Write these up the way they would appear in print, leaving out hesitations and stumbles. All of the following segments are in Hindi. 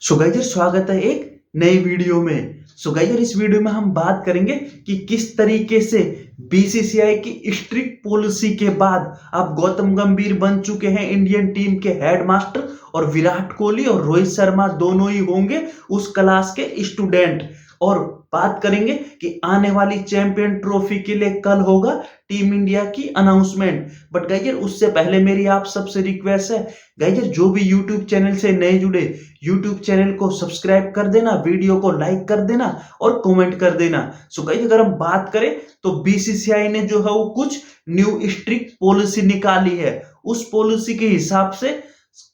सो गाइजर स्वागत है एक नई वीडियो में। सो गाइजर इस वीडियो में हम बात करेंगे कि किस तरीके से बीसीसीआई की स्ट्रिक्ट पॉलिसी के बाद अब गौतम गंभीर बन चुके हैं इंडियन टीम के हेड मास्टर और विराट कोहली और रोहित शर्मा दोनों ही होंगे उस क्लास के स्टूडेंट। और बात करेंगे कि आने वाली चैंपियन ट्रॉफी के लिए कल होगा टीम इंडिया की अनाउंसमेंट। बट गाइजर उससे पहले मेरी आप सबसे रिक्वेस्ट है, गाइजर जो भी यूट्यूब चैनल से नए जुड़े यूट्यूब चैनल को सब्सक्राइब कर देना, वीडियो को लाइक कर देना और कमेंट कर देना। सो गाइस अगर हम बात करें तो बीसीसीआई ने जो है वो कुछ न्यू स्ट्रिक्ट पॉलिसी निकाली है। उस पॉलिसी के हिसाब से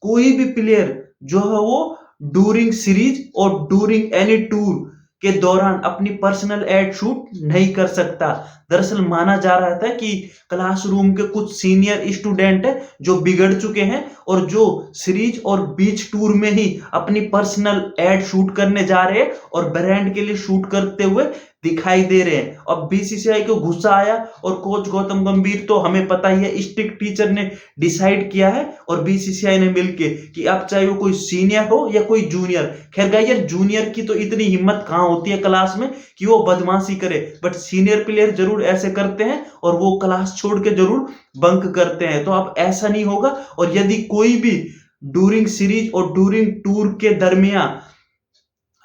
कोई भी प्लेयर जो है वो डूरिंग सीरीज और डूरिंग एनी टूर के दौरान अपनी पर्सनल एड शूट नहीं कर सकता। दरअसल माना जा रहा था कि क्लासरूम के कुछ सीनियर स्टूडेंट है जो बिगड़ चुके हैं और जो सीरीज और बीच टूर में ही अपनी पर्सनल एड शूट करने जा रहे हैं और ब्रांड के लिए शूट करते हुए दिखाई दे रहे हैं। अब बीसीसीआई को गुस्सा आया और कोच गौतम गंभीर तो हमें पता ही है स्ट्रिक्ट टीचर ने डिसाइड किया है और बीसीसीआई ने मिलके कि अब चाहे वो कोई सीनियर हो या कोई जूनियर, खैर गाइस जूनियर की तो इतनी हिम्मत कहाँ होती है क्लास में कि वो बदमाशी करे, बट सीनियर प्लेयर जरूर ऐसे करते हैं और वो क्लास छोड़ के जरूर बंक करते हैं। तो अब ऐसा नहीं होगा और यदि कोई भी डूरिंग सीरीज और डूरिंग टूर के दरमियान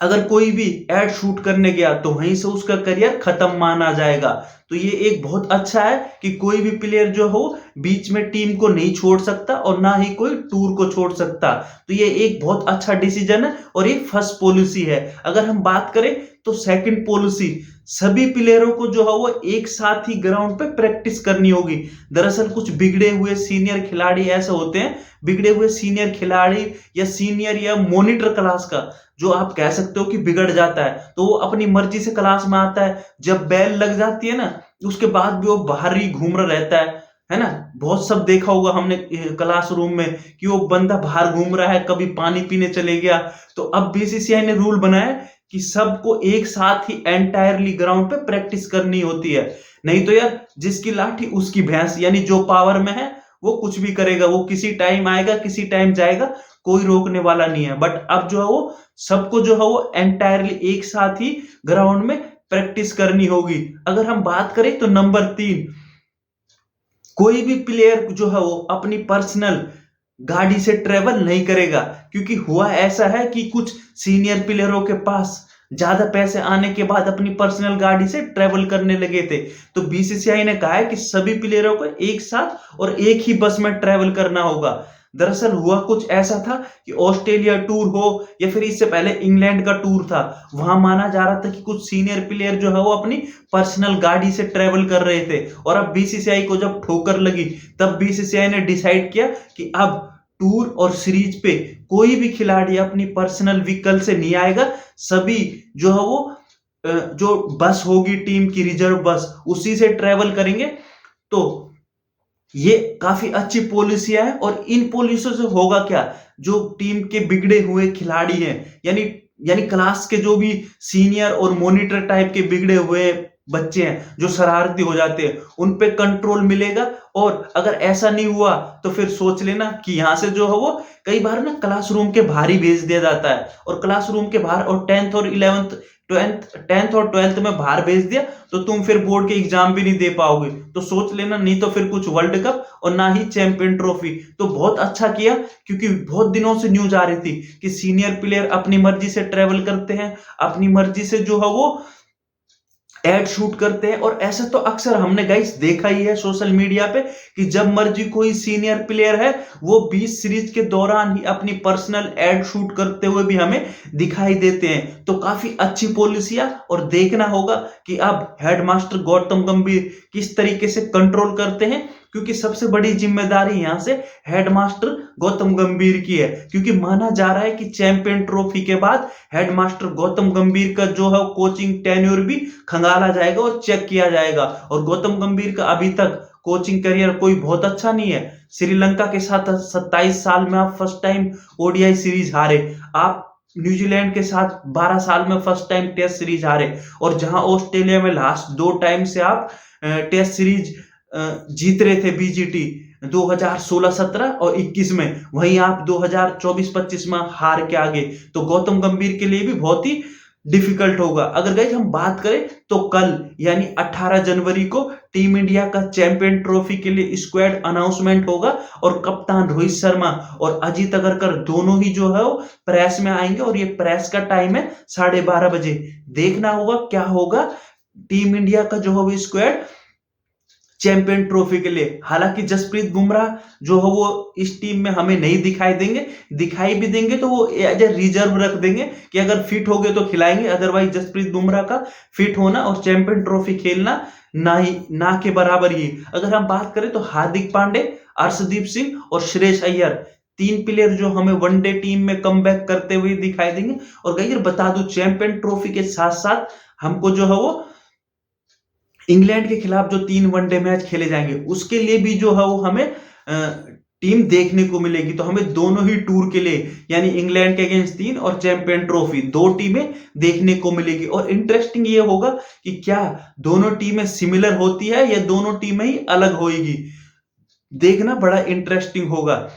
अगर कोई भी एड शूट करने गया तो वहीं से उसका करियर खत्म माना जाएगा। तो ये एक बहुत अच्छा है कि कोई भी प्लेयर जो हो बीच में टीम को नहीं छोड़ सकता और ना ही कोई टूर को छोड़ सकता। तो ये एक बहुत अच्छा डिसीजन है और ये फर्स्ट पॉलिसी है। अगर हम बात करें तो सेकंड पॉलिसी, सभी प्लेयरों को जो है वो एक साथ ही ग्राउंड पे प्रैक्टिस करनी होगी। दरअसल कुछ बिगड़े हुए सीनियर खिलाड़ी ऐसे होते हैं, बिगड़े हुए सीनियर खिलाड़ी या सीनियर या मॉनिटर क्लास का जो आप कह सकते हो कि बिगड़ जाता है, तो वो अपनी मर्जी से क्लास में आता है। जब बेल लग जाती है ना उसके बाद भी वो बाहर ही घूम रहा रहता है ना। बहुत सब देखा होगा हमने क्लासरूम में कि वो बंदा बाहर घूम रहा है, कभी पानी पीने चले गया। तो अब बीसीसीआई ने रूल बनाया कि सबको एक साथ ही एंटायरली ग्राउंड पे प्रैक्टिस करनी होती है। नहीं तो यार जिसकी लाठी उसकी भैंस, यानी जो पावर में है वो कुछ भी करेगा, वो किसी टाइम आएगा किसी टाइम जाएगा, कोई रोकने वाला नहीं है। बट अब जो है वो सबको जो है वो एंटायरली एक साथ ही ग्राउंड में प्रैक्टिस करनी होगी। अगर हम बात करें तो नंबर 3, कोई भी प्लेयर जो है वो अपनी पर्सनल गाड़ी से ट्रेवल नहीं करेगा, क्योंकि हुआ ऐसा है कि कुछ सीनियर प्लेयरों के पास ज्यादा पैसे आने के बाद अपनी पर्सनल गाड़ी से ट्रेवल करने लगे थे। तो बीसीसीआई ने कहा है कि सभी प्लेयरों को एक साथ और एक ही बस में ट्रेवल करना होगा। दरअसल हुआ कुछ ऐसा था कि ऑस्ट्रेलिया टूर हो या फिर इससे पहले इंग्लैंड का टूर था, वहां माना जा रहा था कि कुछ सीनियर प्लेयर जो है वो अपनी पर्सनल गाड़ी से ट्रेवल कर रहे थे। और अब बीसीसीआई को जब ठोकर लगी तब बीसीसीआई ने डिसाइड किया कि अब टूर और सीरीज पे कोई भी खिलाड़ी अपनी पर्सनल व्हीकल से नहीं आएगा। सभी जो है वो जो बस होगी टीम की रिजर्व बस उसी से ट्रेवल करेंगे। तो ये काफी अच्छी पॉलिसियां हैं और इन पॉलिसियों से होगा क्या, जो टीम के बिगड़े हुए खिलाड़ी हैं यानी यानी क्लास के जो भी सीनियर और मॉनिटर टाइप के बिगड़े हुए बच्चे हैं जो शरारती हो जाते हैं, उन पे कंट्रोल मिलेगा। और अगर ऐसा नहीं हुआ तो फिर सोच लेना कि यहां से जो है वो कई बार ना क्लासरूम के बाहर ही भेज दिया जाता है और क्लासरूम के बाहर और 10th और 12th में बाहर भेज दिया तो तुम फिर बोर्ड के एग्जाम भी नहीं दे पाओगे। तो सोच लेना, नहीं तो फिर कुछ वर्ल्ड कप और ना ही चैंपियन ट्रॉफी। तो बहुत अच्छा किया, क्योंकि बहुत दिनों से न्यूज आ रही थी कि सीनियर प्लेयर अपनी मर्जी से ट्रेवल करते हैं, अपनी मर्जी से जो है वो एड शूट करते हैं। और ऐसा तो अक्सर हमने गाइस देखा ही है सोशल मीडिया पे कि जब मर्जी कोई सीनियर प्लेयर है वो 20 सीरीज के दौरान ही अपनी पर्सनल एड शूट करते हुए भी हमें दिखाई देते हैं। तो काफी अच्छी पॉलिसियां, और देखना होगा कि अब हेडमास्टर गौतम गंभीर किस तरीके से कंट्रोल करते हैं, क्योंकि सबसे बड़ी जिम्मेदारी यहां से हेडमास्टर गौतम गंभीर की है। क्योंकि माना जा रहा है कि चैंपियन ट्रॉफी के बाद हेडमास्टर गौतम गंभीर का जो है कोचिंग टेन्योर भी खंगाला जाएगा और चेक किया जाएगा। और गौतम गंभीर का अभी तक कोचिंग करियर कोई बहुत अच्छा नहीं है। श्रीलंका के साथ 27 साल में आप फर्स्ट टाइम ओडीआई सीरीज हारे, आप न्यूजीलैंड के साथ 12 साल में फर्स्ट टाइम टेस्ट सीरीज हारे, और जहां ऑस्ट्रेलिया में लास्ट 2 टाइम से आप टेस्ट सीरीज जीत रहे थे बीजीटी, 2016-17 और 21 में, वहीं आप 2024-25 में हार के आगे, तो गौतम गंभीर के लिए भी बहुत ही डिफिकल्ट होगा। अगर गाइस हम बात करें तो कल यानी 18 जनवरी को टीम इंडिया का चैंपियन ट्रॉफी के लिए स्क्वाड अनाउंसमेंट होगा और कप्तान रोहित शर्मा और अजीत अगरकर दोनों ही जो है वो प्रेस में आएंगे और ये प्रेस का टाइम है 12:30 बजे। देखना होगा क्या होगा टीम इंडिया का जो है वो स्क्वाड चैंपियन ट्रॉफी के लिए। हालांकि जसप्रीत बुमराह जो है वो इस टीम में हमें नहीं दिखाई देंगे, दिखाई भी देंगे तो वो एज ए रिजर्व रख देंगे कि अगर फिट हो गए तो खिलाएंगे, अदरवाइज जसप्रीत बुमराह का फिट होना और चैंपियन ट्रॉफी खेलना ना के बराबर ही। अगर हम बात करें तो हार्दिक पांडे, अर्शदीप सिंह और श्रेयस अय्यर, तीन प्लेयर जो हमें वनडे टीम में कमबैक करते हुए दिखाई देंगे। और गाइस बता दूं चैंपियन ट्रॉफी के साथ साथ हमको जो है वो इंग्लैंड के खिलाफ जो 3 वनडे मैच खेले जाएंगे उसके लिए भी जो है वो हमें टीम देखने को मिलेगी। तो हमें दोनों ही टूर के लिए यानी इंग्लैंड के अगेंस्ट 3 और चैंपियन ट्रॉफी 2 टीमें देखने को मिलेगी। और इंटरेस्टिंग ये होगा कि क्या दोनों टीमें सिमिलर होती है या दोनों टीमें ही अलग होगी, देखना बड़ा इंटरेस्टिंग होगा।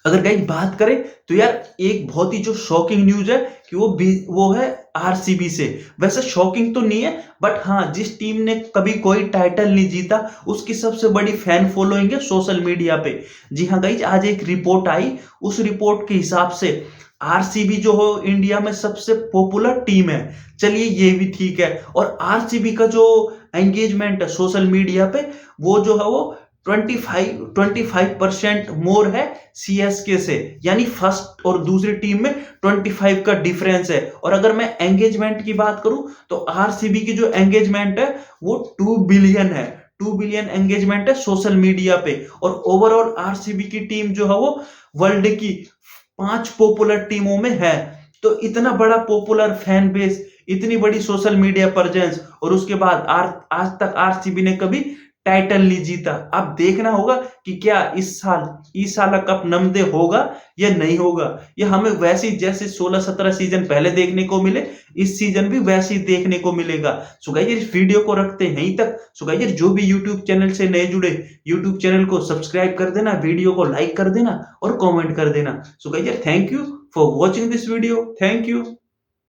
अगर गाइस बात करें तो यार एक बहुत ही जो शॉकिंग न्यूज है कि वो है आरसीबी से। वैसे शॉकिंग तो नहीं है बट हाँ, जिस टीम ने कभी कोई टाइटल नहीं जीता उसकी सबसे बड़ी फैन फॉलोइंग है सोशल मीडिया पे। जी हाँ गाइस, आज एक रिपोर्ट आई, उस रिपोर्ट के हिसाब से आरसीबी जो हो इंडिया में सबसे पॉपुलर टीम है। चलिए ये भी ठीक है। और आरसीबी का जो एंगेजमेंट है सोशल मीडिया पे वो जो है वो 25% मोर है सीएसके से, यानी फर्स्ट और दूसरी टीम में 25 का डिफरेंस है। और अगर मैं एंगेजमेंट की बात करूं तो आरसीबी की जो एंगेजमेंट है वो 2 बिलियन है, 2 बिलियन एंगेजमेंट है सोशल मीडिया पे। और ओवरऑल आरसीबी की टीम जो है वो वर्ल्ड की 5 पॉपुलर टीमों में है। तो इतना बड़ा पॉपुलर फैन बेस, इतनी बड़ी सोशल मीडिया प्रेजेंस, और उसके बाद आज तक आरसीबी ने कभी टाइटल नहीं जीता। अब देखना होगा कि क्या इस साल कप नमदे होगा या नहीं होगा। या हमें वैसे जैसे 16-17 सीजन पहले देखने को मिले इस सीजन भी वैसे ही देखने को मिलेगा। सो गाइस इस वीडियो को रखते हैं यहीं तक। सो गाइस जो भी यूट्यूब चैनल से नए जुड़े यूट्यूब चैनल को सब्सक्राइब कर देना, वीडियो को लाइक कर देना और कॉमेंट कर देना। So guys thank you for watching this video, thank you.